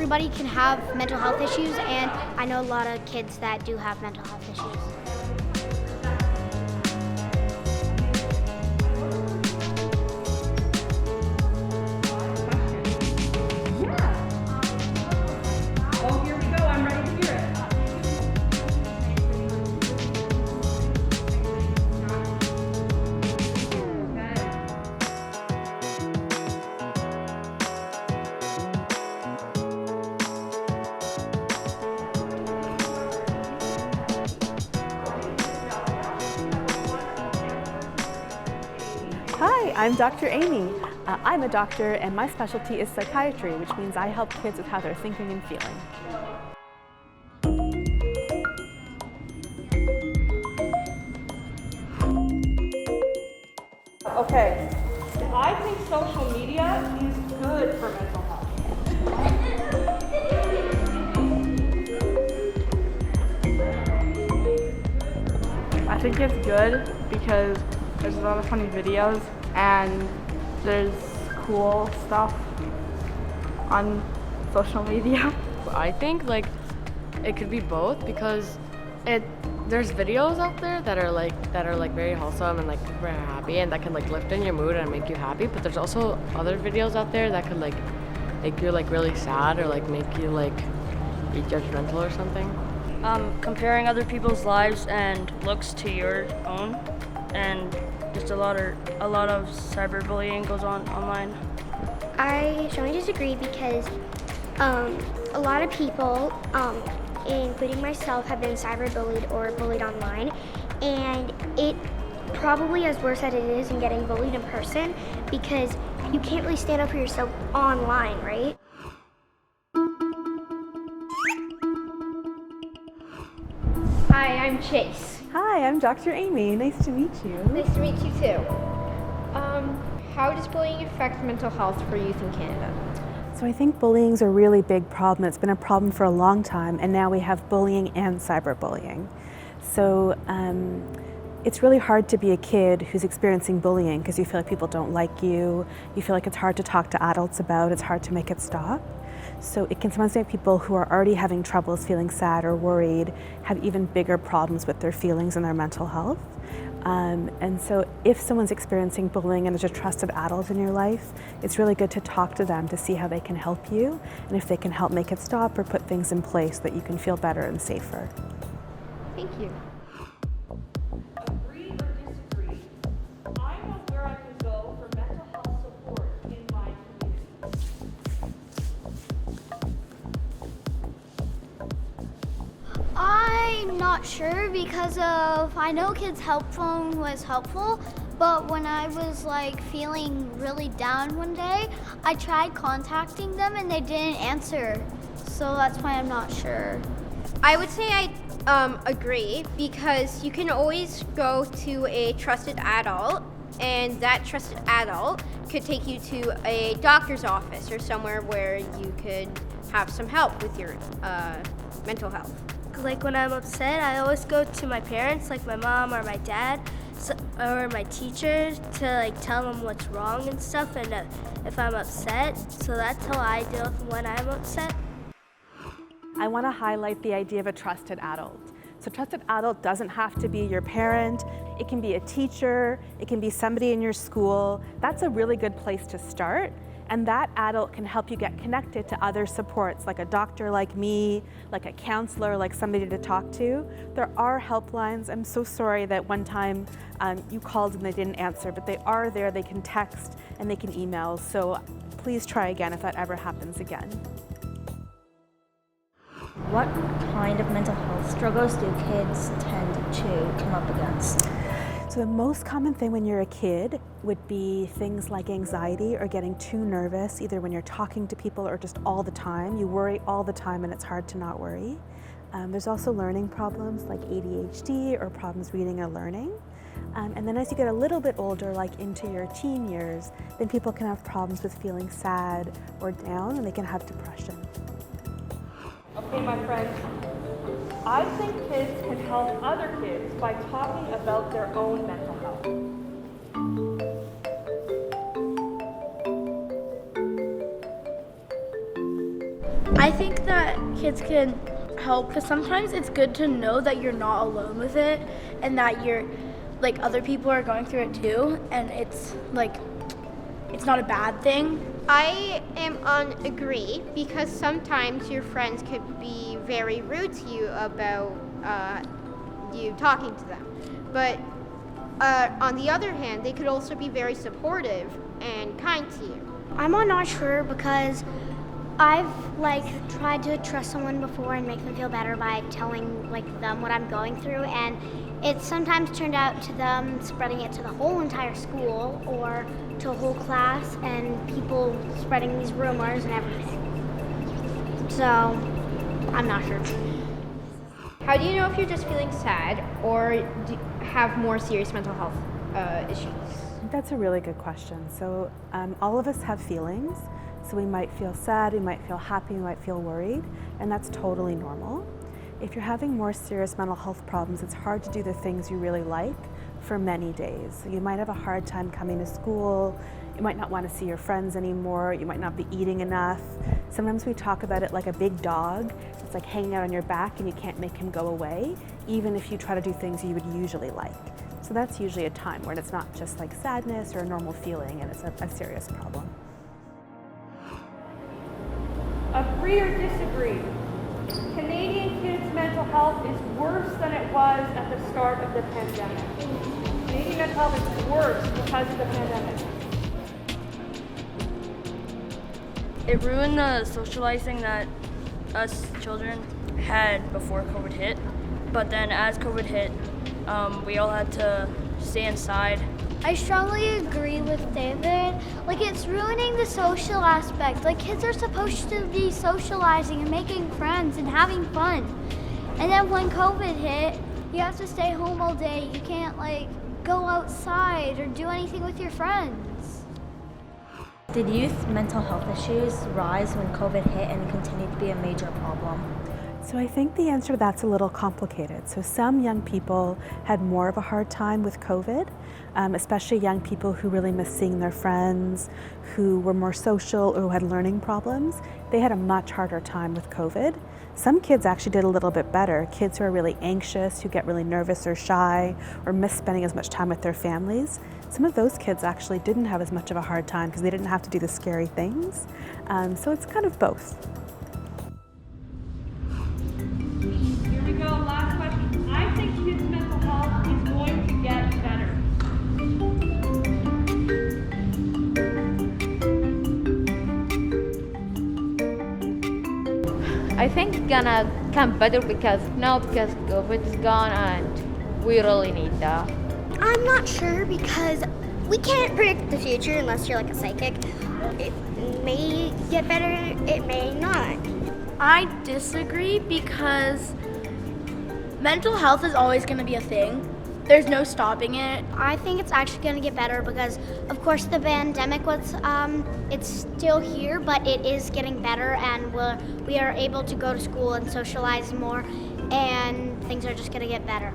everybody can have mental health issues, and I know a lot of kids that do have mental health issues. Oh, here we go. I'm ready to hear it. Hi, I'm Dr. Amy. I'm a doctor and my specialty is psychiatry, which means I help kids with how they're thinking and feeling. Okay, I think social media is good for mental health. I think it's good because there's a lot of funny videos and there's cool stuff on social media. I think like it could be both because there's videos out there that are like very wholesome and like very happy and that can like lift in your mood and make you happy, but there's also other videos out there that could like make you like really sad or like make you like be judgmental or something. Comparing other people's lives and looks to your own, and just a lot of cyberbullying goes on online. I strongly disagree because a lot of people, including myself, have been cyberbullied or bullied online, and it probably as worse as it is in getting bullied in person because you can't really stand up for yourself online, right? Hi, I'm Chase. Hi, I'm Dr. Amy. Nice to meet you. Nice to meet you too. How does bullying affect mental health for youth in Canada? So I think bullying is a really big problem. It's been a problem for a long time, and now we have bullying and cyberbullying. So it's really hard to be a kid who's experiencing bullying because you feel like people don't like you. You feel like it's hard to talk to adults about. It's hard to make it stop. So it can sometimes make people who are already having troubles feeling sad or worried have even bigger problems with their feelings and their mental health. And so if someone's experiencing bullying and there's a trusted adult in your life, it's really good to talk to them to see how they can help you and if they can help make it stop or put things in place so that you can feel better and safer. Thank you. Agree or disagree? I know where I can go for mental health support in my community. I'm not sure because I know Kids Help Phone was helpful, but when I was like feeling really down one day, I tried contacting them and they didn't answer. So that's why I'm not sure. I would say I agree because you can always go to a trusted adult, and that trusted adult could take you to a doctor's office or somewhere where you could have some help with your mental health. Like when I'm upset, I always go to my parents, like my mom or my dad, or my teachers, to like tell them what's wrong and stuff, and if I'm upset. So that's how I deal with when I'm upset. I want to highlight the idea of a trusted adult. So trusted adult doesn't have to be your parent. It can be a teacher. It can be somebody in your school. That's a really good place to start. And that adult can help you get connected to other supports, like a doctor like me, like a counselor, like somebody to talk to. There are helplines. I'm so sorry that one time you called and they didn't answer, but they are there. They can text and they can email. So please try again if that ever happens again. What kind of mental health struggles do kids tend to come up against? So the most common thing when you're a kid would be things like anxiety or getting too nervous, either when you're talking to people or just all the time. You worry all the time and it's hard to not worry. There's also learning problems like ADHD or problems reading or learning. And then as you get a little bit older, like into your teen years, then people can have problems with feeling sad or down, and they can have depression. Okay, my friends, I think kids can help other kids by talking about their own mental health. I think kids can help, because sometimes it's good to know that you're not alone with it and that you're like other people are going through it too, and it's like it's not a bad thing. I am on agree because sometimes your friends could be very rude to you about you talking to them. But on the other hand, they could also be very supportive and kind to you. I'm not sure because I've tried to trust someone before and make them feel better by telling them what I'm going through, and it sometimes turned out to them spreading it to the whole entire school or to a whole class, and people spreading these rumors and everything. So I'm not sure. How do you know if you're just feeling sad or have more serious mental health issues? That's a really good question. So all of us have feelings. So we might feel sad, we might feel happy, we might feel worried, and that's totally normal. If you're having more serious mental health problems, it's hard to do the things you really like for many days. So you might have a hard time coming to school, you might not want to see your friends anymore, you might not be eating enough. Sometimes we talk about it like a big dog. It's like hanging out on your back and you can't make him go away, even if you try to do things you would usually like. So that's usually a time when it's not just like sadness or a normal feeling and it's a serious problem. Agree or disagree? Canadian kids' mental health is worse than it was at the start of the pandemic. Canadian mental health is worse because of the pandemic. It ruined the socializing that us children had before COVID hit. But then as COVID hit, we all had to stay inside. I strongly agree with David. It's ruining the social aspect. Kids are supposed to be socializing and making friends and having fun. And then when COVID hit, you have to stay home all day. You can't go outside or do anything with your friends. Did youth mental health issues rise when COVID hit and continue to be a major problem? So I think the answer to that's a little complicated. So some young people had more of a hard time with COVID, especially young people who really missed seeing their friends, who were more social or who had learning problems. They had a much harder time with COVID. Some kids actually did a little bit better. Kids who are really anxious, who get really nervous or shy, or miss spending as much time with their families. Some of those kids actually didn't have as much of a hard time because they didn't have to do the scary things. So it's kind of both. Here we go, last question. I think kids' mental health is going to get better. I think it's gonna come better because COVID is gone and we really need that. I'm not sure because we can't predict the future unless you're a psychic. It may get better, it may not. I disagree because mental health is always going to be a thing. There's no stopping it. I think it's actually going to get better because, of course, the pandemic was, it's still here, but it is getting better, and we are able to go to school and socialize more, and things are just going to get better.